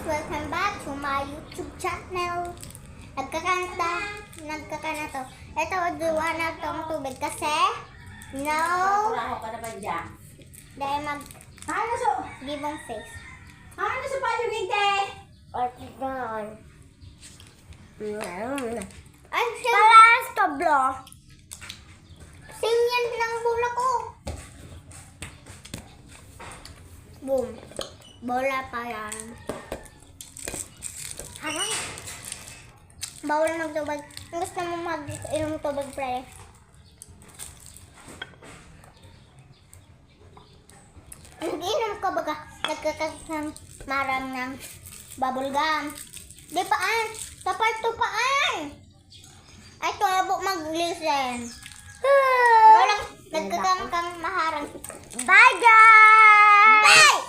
Welcome back to my YouTube channel. Nagkakana to. Ito, duwa na tong tubig kasi no, Kuraho ka na ba dyan? dahil Ano so? gibong face. Ano so pa yung inte? Ortigan. Ay, parang stablo. Singyan ng bola ko. Boom. Bola pa yan. Harang. Bawal magtubig. Gusto mo mag-inom tubig, pre. Nag-inom ka baga. Nagkakasam marang ng bubble gum. Di paan. Tapal to paan. Ay, tuwabo mag-listen. Walang nagkakangkang maharang. Bye, guys! Bye!